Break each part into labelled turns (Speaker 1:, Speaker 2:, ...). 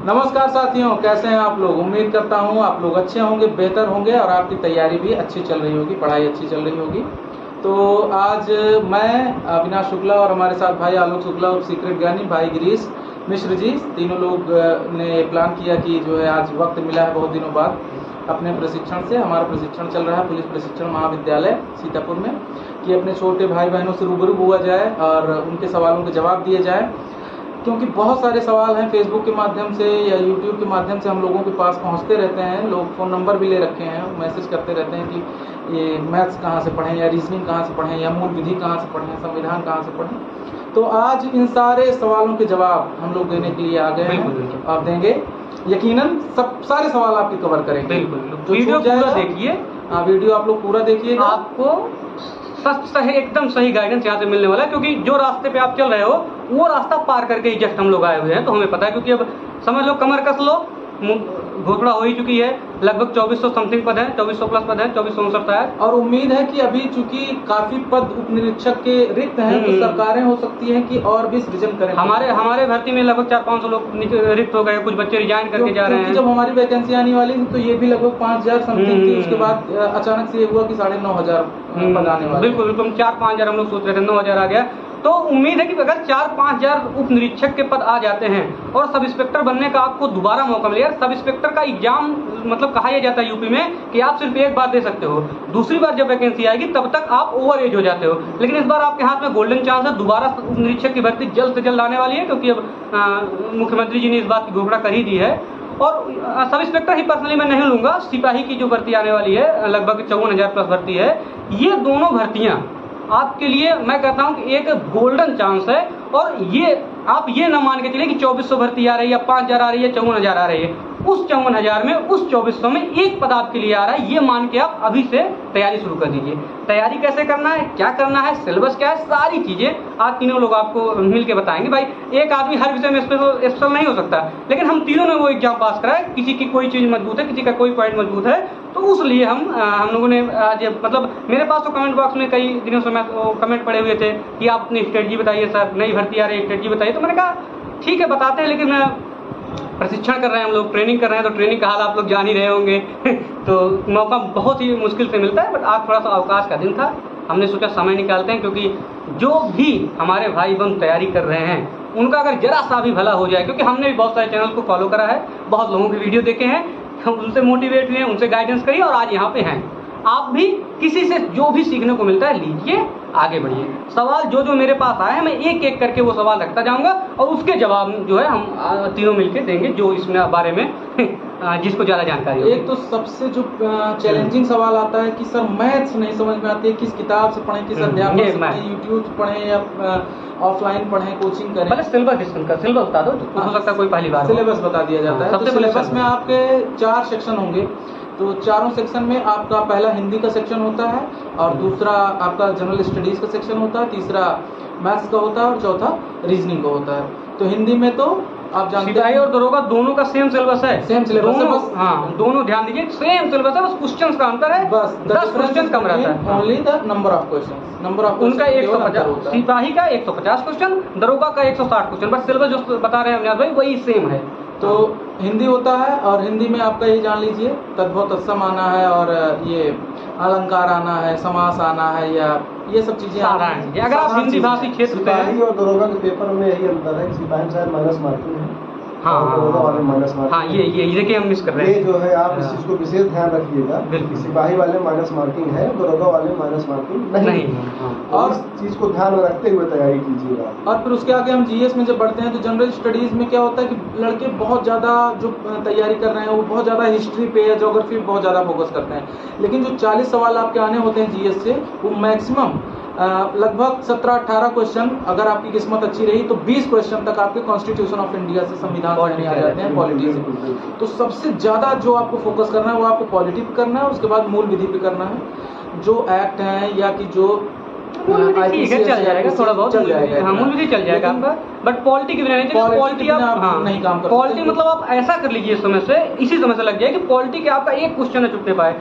Speaker 1: नमस्कार साथियों, कैसे हैं आप लोग। उम्मीद करता हूं आप लोग अच्छे होंगे, बेहतर होंगे और आपकी तैयारी भी अच्छी चल रही होगी, पढ़ाई अच्छी चल रही होगी। तो आज मैं अविनाश शुक्ला और हमारे साथ भाई आलोक शुक्ला और सीक्रेट ज्ञानी भाई गिरीश मिश्र जी, तीनों लोग ने प्लान किया कि जो है आज वक्त मिला है बहुत दिनों बाद अपने प्रशिक्षण से। हमारा प्रशिक्षण चल रहा है पुलिस प्रशिक्षण महाविद्यालय सीतापुर में, कि अपने छोटे भाई बहनों से रूबरू हुआ जाए और उनके सवालों के जवाब दिए जाए, क्योंकि बहुत सारे सवाल हैं फेसबुक के माध्यम से या यूट्यूब के माध्यम से हम लोगों के पास पहुंचते रहते हैं। लोग फ़ोन नंबर भी ले रखे हैं, मैसेज करते रहते हैं कि ये मैथ्स कहाँ से पढ़ें या रीजनिंग कहाँ से पढ़ें या मूल विधि कहाँ से पढ़ें, संविधान कहाँ से पढ़ें। तो आज इन सारे सवालों के जवाब हम लोग देने के लिए आ गए हैं। आप देंगे यकीनन, सब सारे सवाल आपके कवर करेंगे।
Speaker 2: बिल्कुल, वीडियो पूरा देखिए।
Speaker 1: हाँ, वीडियो आप लोग पूरा देखिएगा,
Speaker 2: आपको सही एकदम सही गाइडेंस यहाँ से मिलने वाला है, क्योंकि जो रास्ते पे आप चल रहे हो वो रास्ता पार करके ही जस्ट हम लोग आए हुए हैं, तो हमें पता है। क्योंकि अब समझ लो, कमर कस लो, घोषणा हो ही चुकी है। लगभग 2400 समथिंग पद हैं, 2400 प्लस पद हैं, 2459 शायद।
Speaker 1: और उम्मीद है कि अभी चूंकि काफी पद उप निरीक्षक के रिक्त हैं, तो सरकारें हो सकती हैं कि और भी सृजन करें।
Speaker 2: हमारे भर्ती में लगभग 400-500 लोग रिक्त हो गए, कुछ बच्चे रिजाइन करके जा रहे हैं।
Speaker 1: जब हमारी वैकेंसी आने वाली थी तो ये भी लगभग 5000 समथिंग थी, उसके बाद अचानक से ये हुआ कि 9500 पद आने वाले।
Speaker 2: बिल्कुल 4-5 हजार हम लोग सोच रहे थे, 9000 आ गया। तो उम्मीद है कि अगर 4-5 हजार उप निरीक्षक के पद आ जाते हैं और सब इंस्पेक्टर बनने का आपको दोबारा मौका मिलेगा। सब इंस्पेक्टर का एग्जाम मतलब कहा यह जाता है यूपी में कि आप सिर्फ एक बार दे सकते हो, दूसरी बार जब वैकेंसी आएगी तब तक आप ओवर एज हो जाते हो। लेकिन इस बार आपके हाथ में गोल्डन चांस है, दोबारा उप निरीक्षक की भर्ती जल्द से जल्द आने वाली है, क्योंकि अब मुख्यमंत्री जी ने इस बात की घोषणा कर ही दी है। और सब इंस्पेक्टर ही पर्सनली मैं नहीं लूंगा, सिपाही की जो भर्ती आने वाली है लगभग 54,000 प्लस भर्ती है। ये दोनों भर्तियां आपके लिए मैं कहता हूं कि एक गोल्डन चांस है। और ये आप ये ना मान के चलिए कि 2400 भर्ती आ रही है या 5000 आ रही है, 54,000 आ रही है। उस 54,000 में उस 2400 में एक पद आपके लिए आ रहा है, ये मान के आप अभी से तैयारी शुरू कर दीजिए। तैयारी कैसे करना है, क्या करना है, सिलेबस क्या है, सारी चीजें आज तीनों लोग आपको मिल के बताएंगे। भाई एक आदमी हर विषय में स्पेशल नहीं हो सकता, लेकिन हम तीनों ने वो एग्जाम पास करा है। किसी की कोई चीज मजबूत है, किसी का कोई पॉइंट मजबूत है, तो उसलिए हम लोगों ने आज मतलब मेरे पास तो कमेंट बॉक्स में कई दिनों से कमेंट पड़े हुए थे कि आप अपनी स्ट्रेटजी बताइए सर, नई भर्ती आ रही है, स्ट्रेटजी बताइए। तो मैंने कहा ठीक है बताते हैं, लेकिन प्रशिक्षण कर रहे हैं हम लोग, ट्रेनिंग कर रहे हैं, तो ट्रेनिंग का हाल आप लोग जान ही रहे होंगे। तो मौका बहुत ही मुश्किल से मिलता है, बट आज थोड़ा सा अवकाश का दिन था, हमने सोचा समय निकालते हैं। क्योंकि जो भी हमारे भाई बहन तैयारी कर रहे हैं उनका अगर जरा सा भी भला हो जाए, क्योंकि हमने भी बहुत सारे चैनल को फॉलो करा है, बहुत लोगों के वीडियो देखे हैं, उनसे मोटिवेट हुए, उनसे गाइडेंस करिए और आज यहाँ पे हैं। आप भी किसी से जो भी सीखने को मिलता है लीजिए, आगे बढ़िए। सवाल जो मेरे पास आए हैं मैं एक एक करके वो सवाल रखता जाऊंगा और उसके जवाब जो है हम तीनों मिलकर देंगे, जो इसमें बारे में जिसको ज्यादा जानकारी है।
Speaker 1: एक तो सबसे जो चैलेंजिंग सवाल आता है कि सर मैथ्स नहीं समझ में आती है, किस किताब से पढ़ें, किस अध्यापक से, यूट्यूब से पढ़ें या ऑफलाइन पढ़ें, कोचिंग करें।
Speaker 2: पहले सिलेबस बता दो, हो सकता है कोई पहली बार
Speaker 1: सिलेबस बता दिया जाता है। सबसे सिलेबस में आपके 4 सेक्शन होंगे, तो चारों सेक्शन में आपका पहला हिंदी का सेक्शन होता है, और दूसरा आपका जनरल स्टडीज का सेक्शन होता है, तीसरा मैथ्स का होता है और चौथा रीजनिंग का होता है। तो हिंदी में तो आप जानते हैं
Speaker 2: और दरोगा दोनों का सेम सिलेबस है,
Speaker 1: सेम सिलेबस है, बस
Speaker 2: हाँ दोनों ध्यान दीजिए, सेम सिलेबस है, बस क्वेश्चंस का अंतर है, बस 10 क्वेश्चन कम रहता है।
Speaker 1: Only the number of question, उनका
Speaker 2: 150, सिपाही का 150 क्वेश्चन, दरोगा का 160 क्वेश्चन, बस सिलेबस जो बता रहे हैं अविनाश भाई वही सेम है।
Speaker 1: तो हिंदी होता है, और हिंदी में आपका ये जान लीजिए तद्भव तत्सम आना है, और ये अलंकार आना है, समास आना है, या ये सब चीजें
Speaker 2: अगर आप हिंदी भाषी क्षेत्र में।
Speaker 3: सिपाही और दरोगा के पेपर में यही अंतर है, सिपाही शायद माइनस मार्किंग है,
Speaker 2: हाँ
Speaker 3: वाले माइनस मार्किंग।
Speaker 2: हाँ ये देखिए हम मिस कर रहे हैं,
Speaker 3: ये जो है आप इस चीज को विशेष ध्यान रखिएगा। सिपाही वाले माइनस मार्किंग है, दरोगा वाले माइनस मार्किंग नहीं। और इस चीज को ध्यान में रखते हुए तैयारी कीजिएगा।
Speaker 1: और फिर उसके आगे हम जीएस में जब बढ़ते हैं तो जनरल स्टडीज में क्या होता है कि लड़के बहुत ज्यादा जो तैयारी कर रहे हैं वो बहुत ज्यादा हिस्ट्री पे या ज्योग्राफी पे बहुत ज्यादा फोकस करते हैं, लेकिन जो 40 सवाल आपके आने होते हैं जीएस से, वो मैक्सिमम लगभग 17-18 क्वेश्चन, अगर आपकी किस्मत अच्छी रही तो 20 क्वेश्चन तक आपके कॉन्स्टिट्यूशन ऑफ इंडिया से, संविधान से आ जाते हैं, पॉलिटी से। तो सबसे ज्यादा जो आपको फोकस करना है वो आपको पॉलिटी पे करना है, उसके बाद मूल विधि पे करना है। जो एक्ट हैं या कि जो
Speaker 2: ठीक है चल जाएगा, थोड़ा बहुत चल जाएगा, हाँ मूल विधि चल जाएगा आपका, बट पॉलिटी की नहीं, पॉलिटी आप
Speaker 1: नहीं काम कर
Speaker 2: पॉलिटी मतलब आप ऐसा कर लीजिए इस समय से, इसी समय से लग जाए कि पॉलिटी के आपका एक क्वेश्चन है छूटने पाए,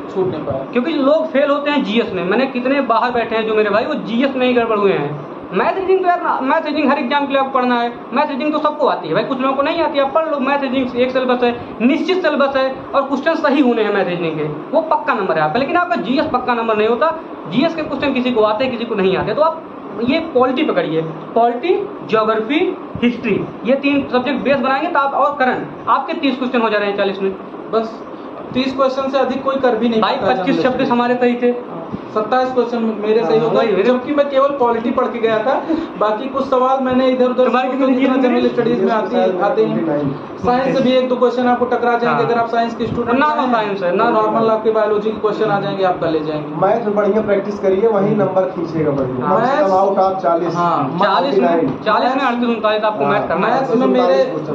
Speaker 2: क्योंकि लोग फेल होते हैं जीएस में। मैंने कितने बाहर बैठे हैं जो मेरे भाई वो जीएस में ही गड़बड़ हुए हैं, मैथ रीजनिंग तो यार, मैथ रीजनिंग हर एग्जाम के लिए आपको पढ़ना है। मैथ रीजनिंग तो सबको आती है भाई, कुछ लोगों को नहीं आती, आप पढ़ लो। मैथ रीजनिंग एक सिलेबस है, निश्चित सिलेबस है, और क्वेश्चन सही होने हैं मैथ रीजनिंग के, वो पक्का नंबर है आपका। लेकिन आपका जीएस पक्का नंबर नहीं होता। जीएस के क्वेश्चन किसी को आते हैं, किसी को नहीं आते। तो आप ये पॉलिटी पकड़िए, पॉलिटी, ज्योग्राफी, हिस्ट्री, ये 3 सब्जेक्ट बेस बनाएंगे तो आप, और करंट, आपके 30 क्वेश्चन हो जा रहे हैं 40 में।
Speaker 1: बस 30 क्वेश्चन से अधिक कोई कर भी नहीं
Speaker 2: भाई
Speaker 1: पाता।
Speaker 2: 25-26 हमारे सही थे।
Speaker 1: 27 क्वेश्चन मेरे सही हो गए, जबकि मैं केवल पॉलिटी पढ़ के गया था। बाकी कुछ सवाल मैंने इधर उधर जनरल स्टडीज में आते हैं। साइंस से भी 1-2 क्वेश्चन आपको टकरा जाएंगे। अगर आप साइंस के स्टूडेंट
Speaker 2: ना साइंस है ना,
Speaker 1: नॉर्मल आपके बायोलॉजी के क्वेश्चन आ जाएंगे, आपका ले जाएंगे।
Speaker 3: मैथ में बढ़िया प्रैक्टिस करिए, वही नंबर खींचेगा बढ़िया। आउट ऑफ 40
Speaker 2: 40 में 38-39 आपको मैथ करना है।
Speaker 1: मैथ्स में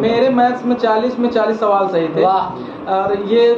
Speaker 1: मेरे मैथ्स में 40 में 40 सवाल सही थे। और ये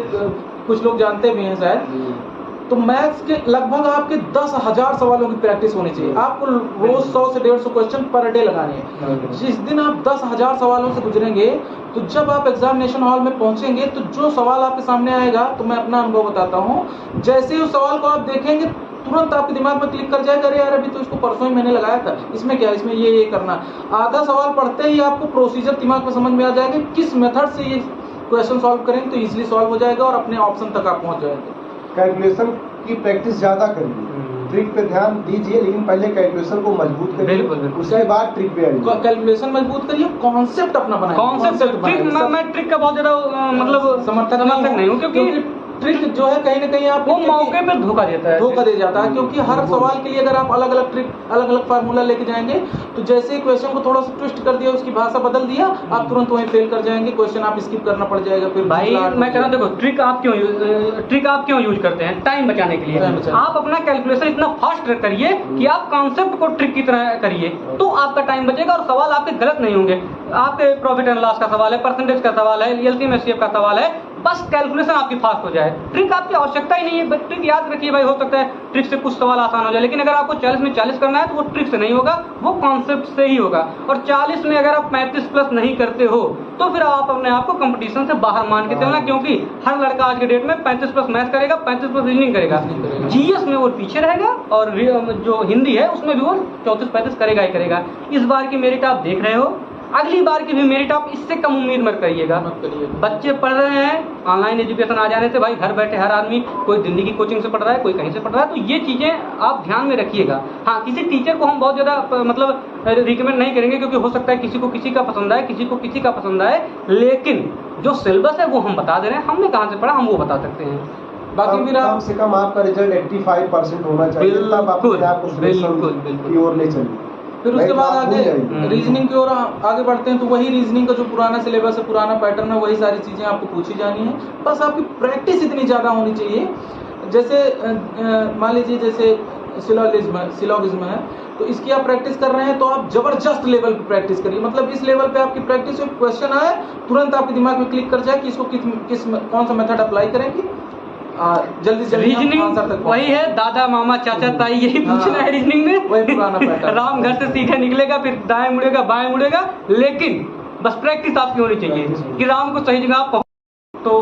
Speaker 1: कुछ लोग जानते भी हैं शायद। तो मैथ्स के लगभग आपके 10,000 सवालों की प्रैक्टिस होनी चाहिए। आपको रोज 100 से 150 क्वेश्चन पर डे लगाने हैं। जिस दिन आप 10,000 सवालों से गुजरेंगे, तो जब आप एग्जामिनेशन हॉल में पहुंचेंगे, तो जो सवाल आपके सामने आएगा, तो मैं अपना अनुभव बताता हूँ, जैसे ही उस सवाल को आप देखेंगे, तुरंत आपके दिमाग में क्लिक कर जाएगा, अरे यार अभी तो इसको परसों ही मैंने लगाया था, इसमें क्या, इसमें ये करना। आधा सवाल पढ़ते ही आपको प्रोसीजर दिमाग में समझ में आ जाएगा, किस मेथड से ये क्वेश्चन सॉल्व करेंगे तो इजीली सॉल्व हो जाएगा और अपने ऑप्शन तक आप पहुंच जाएंगे।
Speaker 3: कैलकुलेशन की प्रैक्टिस ज्यादा करिए, ट्रिक पे ध्यान दीजिए, लेकिन पहले कैलकुलेशन को मजबूत करिए, उसके बाद ट्रिक पे आइए।
Speaker 1: कैलकुलेशन मजबूत करिए, कॉन्सेप्ट अपना बनाइए।
Speaker 2: कॉन्सेप्ट मैं ट्रिक का बहुत ज्यादा मतलब समर्थक नहीं हूँ, क्योंकि
Speaker 1: ट्रिक जो है कहीं ना कहीं आप
Speaker 2: वो मौके पे धोखा दे जाता है।
Speaker 1: क्योंकि हर सवाल के लिए अगर आप अलग अलग ट्रिक, अलग अलग फार्मूला लेके जाएंगे, तो जैसे ही क्वेश्चन को थोड़ा सा ट्विस्ट कर दिया, उसकी भाषा बदल दिया, आप तुरंत वहीं फेल कर जाएंगे, क्वेश्चन आप स्किप करना पड़ जाएगा। फिर
Speaker 2: भाई मैं कह रहा हूँ, देखो ट्रिक आप क्यों यूज करते हैं? टाइम बचाने के लिए। आप अपना कैलकुलेशन इतना फास्ट करिए कि आप कॉन्सेप्ट को ट्रिक की तरह करिए, तो आपका टाइम बचेगा और सवाल आपके गलत नहीं होंगे। आपके प्रॉफिट एंड लॉस का सवाल है, परसेंटेज का सवाल है, एलसीएम एचसीएफ का सवाल है, बस कैलकुलेशन आपकी फास्ट हो जाए। ट्रिक आपकी आवश्यकता ही नहीं है। ट्रिक याद रखिए भाई, हो सकता है ट्रिक से कुछ सवाल आसान हो जाए, लेकिन अगर आपको 40 में 40 करना है, तो वो ट्रिक से नहीं होगा, वो कॉन्सेप्ट से ही होगा। और 40 में अगर आप 35+ नहीं करते हो, तो फिर आप अपने आप को कंपटीशन से बाहर मान के चलना, क्योंकि हर लड़का आज के डेट में 35+ मैथ्स करेगा, 35+ रीजनिंग करेगा। जीएस में वो पीछे रहेगा, और जो हिंदी है उसमें भी वो 34-35 करेगा ही करेगा। इस बार की मेरिट आप देख रहे हो, अगली बार की भी मेरिट आप इससे कम उम्मीद मत करिएगा। बच्चे पढ़ रहे हैं, ऑनलाइन एजुकेशन आ जाने से भाई घर बैठे हर आदमी, कोई दिल्ली की कोचिंग से पढ़ रहा है, कोई कहीं से पढ़ रहा है, तो ये चीजें आप ध्यान में रखिएगा। हाँ, किसी टीचर को हम बहुत ज्यादा मतलब रिकमेंड नहीं करेंगे, क्योंकि हो सकता है किसी को किसी का पसंद आए, किसी को किसी का पसंद आए, लेकिन जो सिलेबस है वो हम बता दे रहे हैं, हमने कहाँ से पढ़ा हम वो बता सकते हैं।
Speaker 3: बाकी फिर कम से कम आपका रिजल्ट 85% होना चाहिए, तब आप की ओर ले चलिए।
Speaker 1: फिर उसके बाद आगे रीजनिंग की ओर आगे बढ़ते हैं। तो वही रीजनिंग का जो पुराना सिलेबस है, पुराना पैटर्न है, वही सारी चीजें आपको पूछी जानी है। बस आपकी प्रैक्टिस इतनी ज्यादा होनी चाहिए। जैसे मान लीजिए जैसे सिलोगिज्म है, तो इसकी आप प्रैक्टिस कर रहे हैं, तो आप जबरदस्त लेवल पे प्रैक्टिस करिए। मतलब इस लेवल पे आपकी प्रैक्टिस हो, क्वेश्चन आए तुरंत आपके दिमाग में क्लिक कर जाए कि इसको कौन सा मेथड अप्लाई करेंगे, जल्दी जल्दी
Speaker 2: रीजनिंग वही है, दादा मामा चाचा ताई यही पूछना है रीजनिंग में,
Speaker 1: वही पुराना पैटर्न।
Speaker 2: राम घर से सीधे निकलेगा, फिर दाएं मुड़ेगा बाएं मुड़ेगा, लेकिन बस प्रैक्टिस आपकी होनी चाहिए कि राम को सही जगह तो